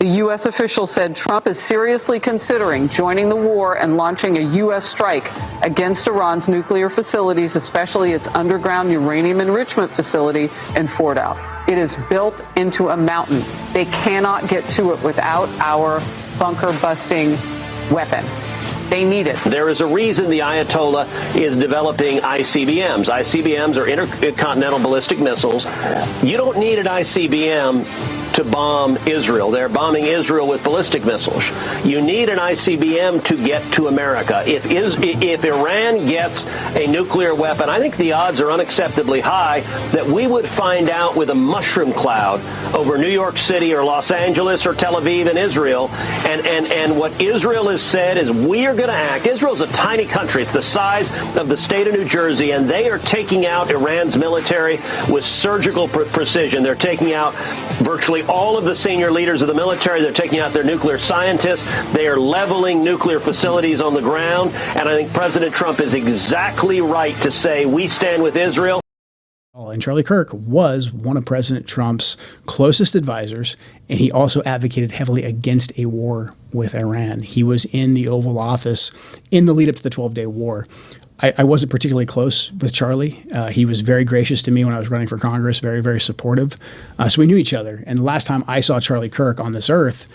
The U.S. official said Trump is seriously considering joining the war and launching a U.S. strike against Iran's nuclear facilities, especially its underground uranium enrichment facility in Fordow. It is built into a mountain. They cannot get to it without our bunker-busting weapon. They need it. There is a reason the Ayatollah is developing ICBMs. ICBMs are intercontinental ballistic missiles. You don't need an ICBM to bomb Israel. They're bombing Israel with ballistic missiles. You need an ICBM to get to America. If Iran gets a nuclear weapon, I think the odds are unacceptably high that we would find out with a mushroom cloud over New York City or Los Angeles or Tel Aviv and Israel. And what Israel has said is we are going to act. Israel's a tiny country. It's the size of the state of New Jersey, and they are taking out Iran's military with surgical precision. They're taking out virtually all of the senior leaders of the military. They're taking out their nuclear scientists. They are leveling nuclear facilities on the ground. And I think President Trump is exactly right to say we stand with Israel. And Charlie Kirk was one of President Trump's closest advisors, and he also advocated heavily against a war with Iran. He was in the Oval Office in the lead up to the 12-day war. I wasn't particularly close with Charlie. He was very gracious to me when I was running for Congress, very, very supportive. So we knew each other. And the last time I saw Charlie Kirk on this earth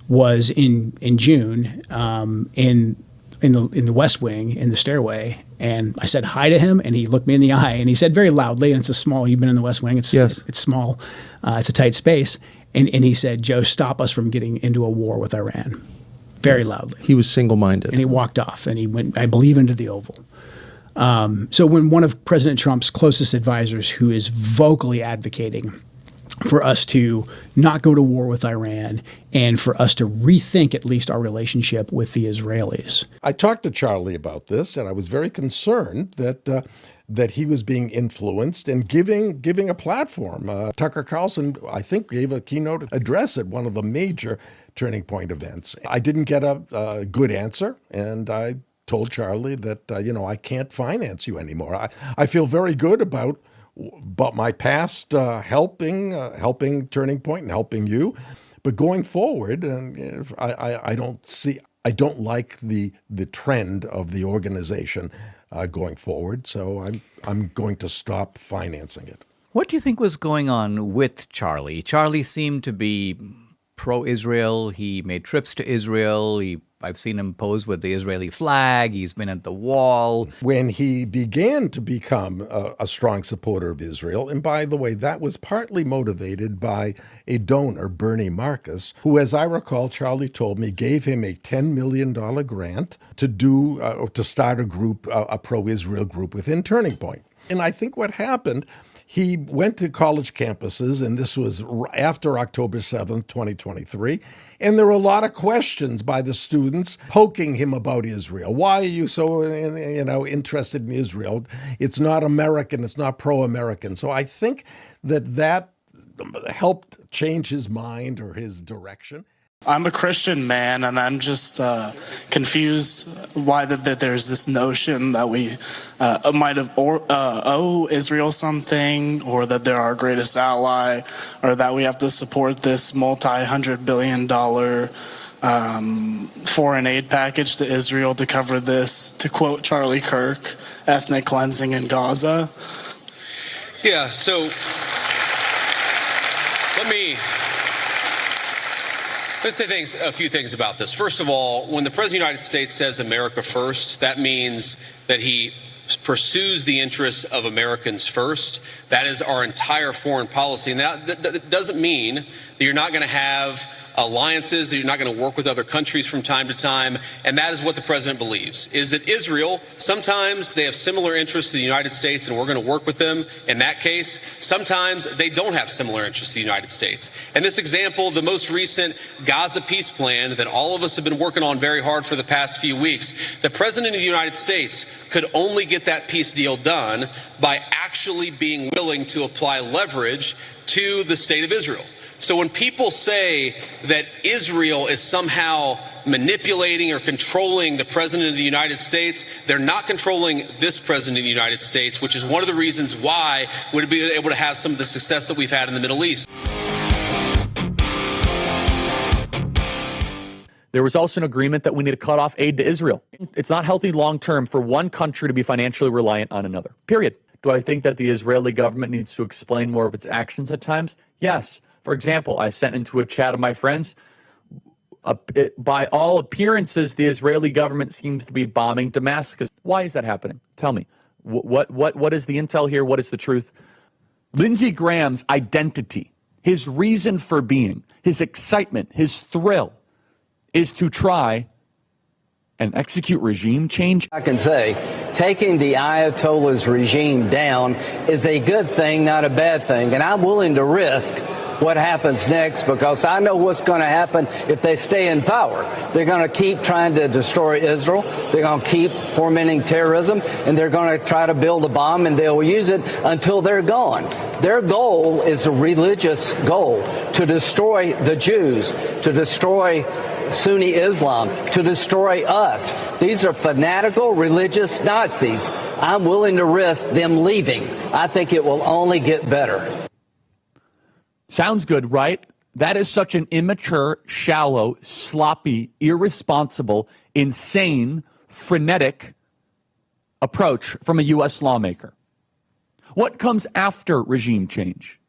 was in June in the West Wing, in the stairway. And I said hi to him, and he looked me in the eye, and he said very loudly, and it's a small, you've been in the West Wing, it's small, it's a tight space. And he said, "Joe, stop us from getting into a war with Iran." Very loudly. He was single-minded. And he walked off, and he went, I believe, into the Oval. So when one of President Trump's closest advisors, who is vocally advocating for us to not go to war with Iran and for us to rethink at least our relationship with the Israelis. I talked to Charlie about this, and I was very concerned that he was being influenced and giving a platform. Tucker Carlson, I think, gave a keynote address at one of the major Turning Point events. I didn't get a good answer, and I told Charlie that, I can't finance you anymore. I feel very good about my past helping Turning Point and helping you. But going forward, I don't like the trend of the organization going forward. So I'm going to stop financing it. What do you think was going on with Charlie? Charlie seemed to be pro-Israel. He made trips to Israel. I've seen him pose with the Israeli flag. He's been at the wall. When he began to become a strong supporter of Israel, and by the way, that was partly motivated by a donor, Bernie Marcus, who, as I recall, Charlie told me, gave him a $10 million grant to start a group, a pro-Israel group within Turning Point. And I think what happened, he went to college campuses, and this was after October 7th, 2023, and there were a lot of questions by the students poking him about Israel. Why are you so, interested in Israel? It's not American. It's not pro-American. So I think that helped change his mind or his direction. I'm a Christian man, and I'm just confused why that there's this notion that we might have owe Israel something, or that they're our greatest ally, or that we have to support this multi-hundred-billion-dollar foreign aid package to Israel to cover this, to quote Charlie Kirk, ethnic cleansing in Gaza. Yeah, so Let's say a few things about this. First of all, when the President of the United States says America first, that means that he pursues the interests of Americans first. That is our entire foreign policy. And that doesn't mean that you're not going to have alliances, that you're not going to work with other countries from time to time. And that is what the president believes, is that Israel, sometimes they have similar interests to the United States and we're going to work with them. In that case, sometimes they don't have similar interests to the United States. And this example, the most recent Gaza peace plan that all of us have been working on very hard for the past few weeks, the president of the United States could only get that peace deal done by actually being willing to apply leverage to the state of Israel. So when people say that Israel is somehow manipulating or controlling the president of the United States, they're not controlling this president of the United States, which is one of the reasons why we'd be able to have some of the success that we've had in the Middle East. There was also an agreement that we need to cut off aid to Israel. It's not healthy long term for one country to be financially reliant on another, period. Do I think that the Israeli government needs to explain more of its actions at times? Yes. For example, I sent into a chat of my friends, by all appearances, the Israeli government seems to be bombing Damascus. Why is that happening? Tell me. What is the intel here? What is the truth? Lindsey Graham's identity, his reason for being, his excitement, his thrill is to try and execute regime change. I can say taking the Ayatollah's regime down is a good thing, not a bad thing. And I'm willing to risk what happens next because I know what's going to happen if they stay in power. They're going to keep trying to destroy Israel. They're going to keep fomenting terrorism, and they're going to try to build a bomb, and they'll use it until they're gone. Their goal is a religious goal, to destroy the Jews, to destroy Sunni Islam, to destroy us. These are fanatical religious Nazis. I'm willing to risk them leaving. I think it will only get better. Sounds good, right? That is such an immature, shallow, sloppy, irresponsible, insane, frenetic approach from a U.S. lawmaker. What comes after regime change?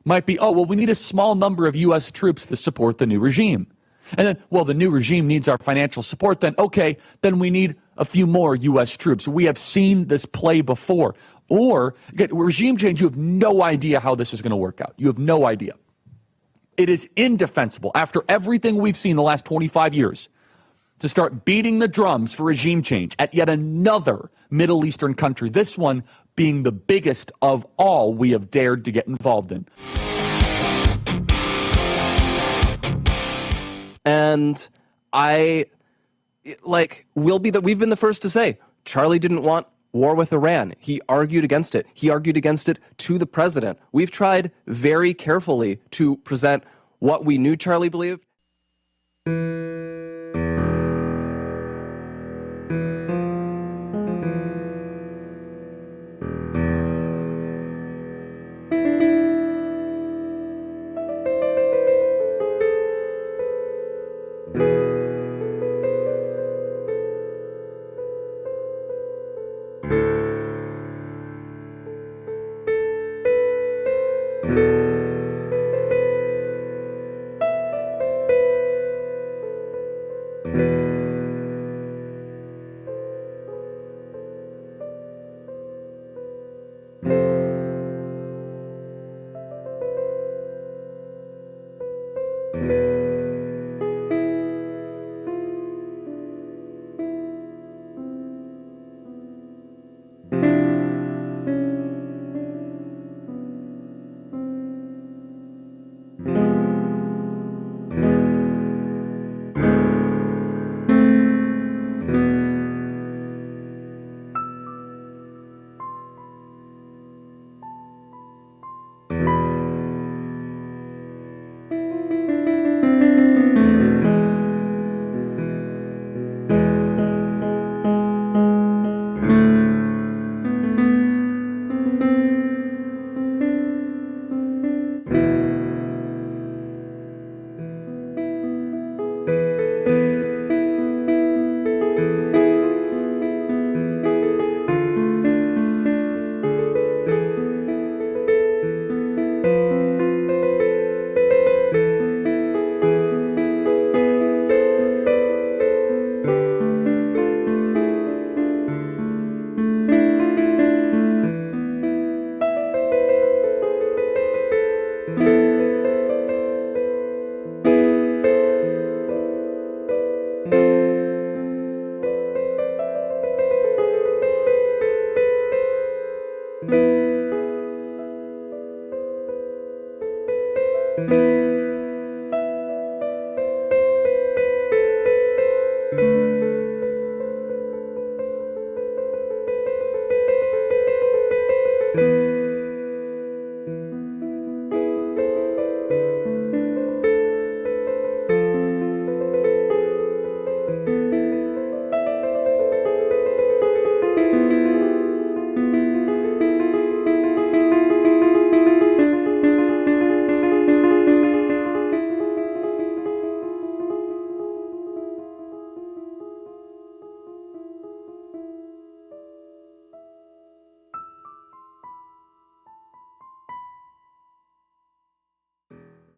Might be, we need a small number of U.S. troops to support the new regime. And then, the new regime needs our financial support. Then we need a few more U.S. troops. We have seen this play before. Or, regime change, you have no idea how this is going to work out. You have no idea. It is indefensible, after everything we've seen the last 25 years, to start beating the drums for regime change at yet another Middle Eastern country, this one being the biggest of all we have dared to get involved in. And we've been the first to say, Charlie didn't want war with Iran. He argued against it. He argued against it to the president. We've tried very carefully to present what we knew Charlie believed.